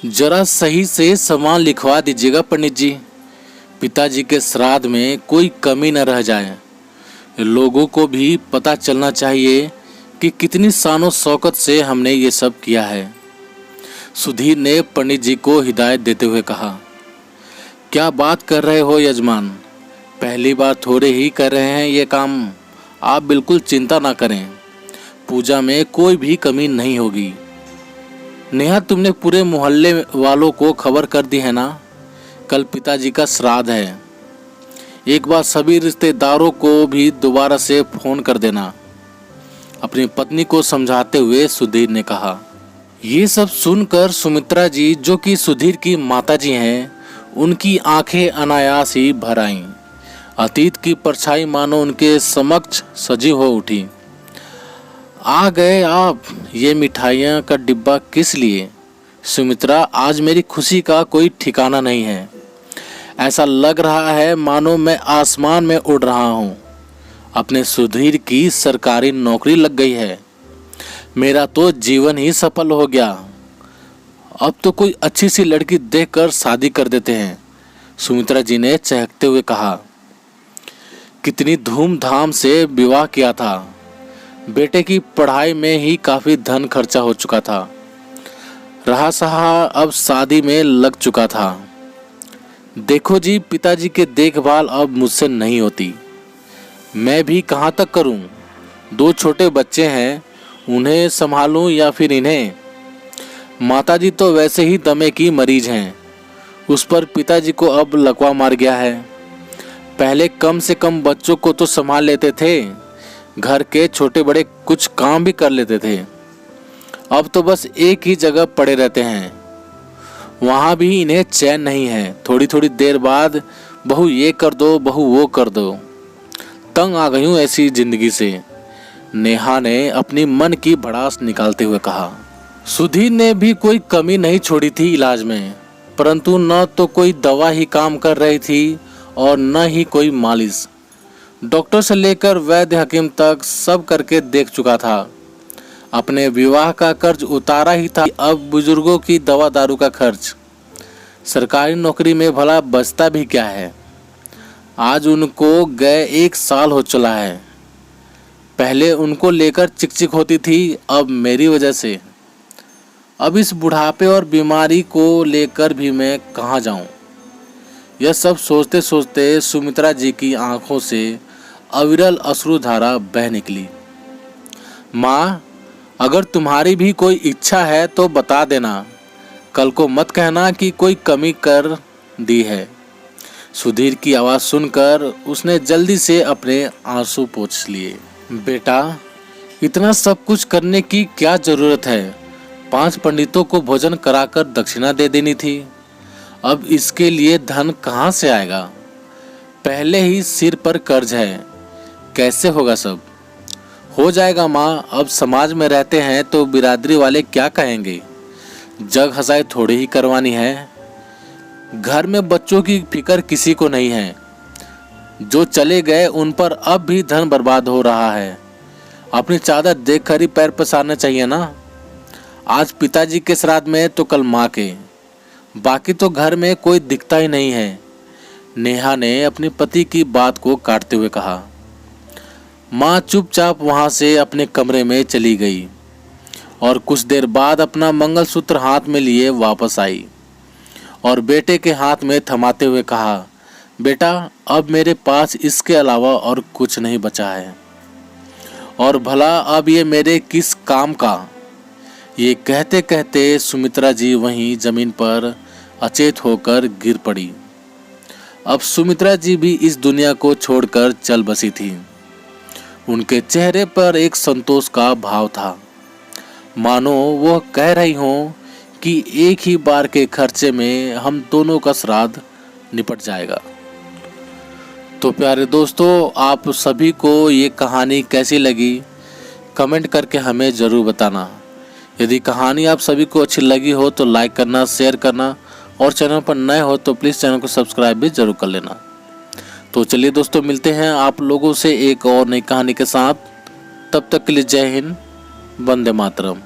जरा सही से सामान लिखवा दीजिएगा पंडित जी। पिताजी के श्राद्ध में कोई कमी न रह जाए। लोगों को भी पता चलना चाहिए कि कितनी शानो शौकत से हमने ये सब किया है। सुधीर ने पंडित जी को हिदायत देते हुए कहा। क्या बात कर रहे हो यजमान, पहली बार थोड़े ही कर रहे हैं ये काम। आप बिल्कुल चिंता ना करें, पूजा में कोई भी कमी नहीं होगी। नेहा, तुमने पूरे मोहल्ले वालों को खबर कर दी है ना? कल पिताजी का श्राद्ध है। एक बार सभी रिश्तेदारों को भी दोबारा से फोन कर देना, अपनी पत्नी को समझाते हुए सुधीर ने कहा। ये सब सुनकर सुमित्रा जी, जो कि सुधीर की माताजी हैं, उनकी आंखें अनायास ही भर आईं। अतीत की परछाई मानो उनके समक्ष सजी हो उठी। आ गए आप, ये मिठाइयाँ का डिब्बा किस लिए? सुमित्रा, आज मेरी खुशी का कोई ठिकाना नहीं है। ऐसा लग रहा है मानो मैं आसमान में उड़ रहा हूँ। अपने सुधीर की सरकारी नौकरी लग गई है। मेरा तो जीवन ही सफल हो गया। अब तो कोई अच्छी सी लड़की देखकर शादी कर देते हैं, सुमित्रा जी ने चहकते हुए कहा। कितनी धूमधाम से विवाह किया था। बेटे की पढ़ाई में ही काफ़ी धन खर्चा हो चुका था। रहा सहा अब शादी में लग चुका था। देखो जी, पिताजी के देखभाल अब मुझसे नहीं होती। मैं भी कहाँ तक करूँ? 2 छोटे बच्चे हैं, उन्हें संभालूं या फिर इन्हें? माताजी तो वैसे ही दमे की मरीज हैं, उस पर पिताजी को अब लकवा मार गया है। पहले कम से कम बच्चों को तो संभाल लेते थे, घर के छोटे बड़े कुछ काम भी कर लेते थे। अब तो बस एक ही जगह पड़े रहते हैं, वहाँ भी इन्हें चैन नहीं है। थोड़ी थोड़ी देर बाद बहू ये कर दो, बहू वो कर दो। तंग आ गई हूँ ऐसी जिंदगी से, नेहा ने अपनी मन की भड़ास निकालते हुए कहा। सुधीर ने भी कोई कमी नहीं छोड़ी थी इलाज में, परंतु न तो कोई दवा ही काम कर रही थी और न ही कोई मालिश। डॉक्टर से लेकर वैद्य हकीम तक सब करके देख चुका था। अपने विवाह का कर्ज उतारा ही था, अब बुजुर्गों की दवा दारू का खर्च। सरकारी नौकरी में भला बचता भी क्या है? आज उनको गए 1 साल हो चला है। पहले उनको लेकर चिकचिक होती थी, अब मेरी वजह से। अब इस बुढ़ापे और बीमारी को लेकर भी मैं कहाँ जाऊँ? यह सब सोचते सोचते सुमित्रा जी की आंखों से अविरल अश्रुधारा बह निकली। माँ, अगर तुम्हारी भी कोई इच्छा है तो बता देना, कल को मत कहना कि कोई कमी कर दी है। सुधीर की आवाज़ सुनकर उसने जल्दी से अपने आंसू पोंछ लिए। बेटा, इतना सब कुछ करने की क्या ज़रूरत है? 5 पंडितों को भोजन कराकर दक्षिणा दे देनी थी। अब इसके लिए धन कहाँ से आएगा? पहले ही सिर पर कर्ज है, कैसे होगा सब? हो जाएगा माँ, अब समाज में रहते हैं तो बिरादरी वाले क्या कहेंगे? जग हंसाई थोड़ी ही करवानी है। घर में बच्चों की फिक्र किसी को नहीं है। जो चले गए उन पर अब भी धन बर्बाद हो रहा है। अपनी चादर देखकर ही पैर पसारना चाहिए ना। आज पिताजी के श्राद्ध में तो कल माँ के, बाकी तो घर में कोई दिखता ही नहीं है, नेहा ने अपने पति की बात को काटते हुए कहा। माँ चुपचाप वहाँ से अपने कमरे में चली गई और कुछ देर बाद अपना मंगलसूत्र हाथ में लिए वापस आई और बेटे के हाथ में थमाते हुए कहा, बेटा, अब मेरे पास इसके अलावा और कुछ नहीं बचा है, और भला अब ये मेरे किस काम का? ये कहते कहते सुमित्रा जी वहीं जमीन पर अचेत होकर गिर पड़ी। अब सुमित्रा जी भी इस दुनिया को छोड़कर चल बसी थी। उनके चेहरे पर एक संतोष का भाव था, मानो वह कह रही हों कि एक ही बार के खर्चे में हम दोनों का श्राद्ध निपट जाएगा। तो प्यारे दोस्तों, आप सभी को ये कहानी कैसी लगी कमेंट करके हमें ज़रूर बताना। यदि कहानी आप सभी को अच्छी लगी हो तो लाइक करना, शेयर करना, और चैनल पर नए हो तो प्लीज़ चैनल को सब्सक्राइब भी ज़रूर कर लेना। तो चलिए दोस्तों, मिलते हैं आप लोगों से एक और नई कहानी के साथ। तब तक के लिए जय हिंद, वंदे मातरम।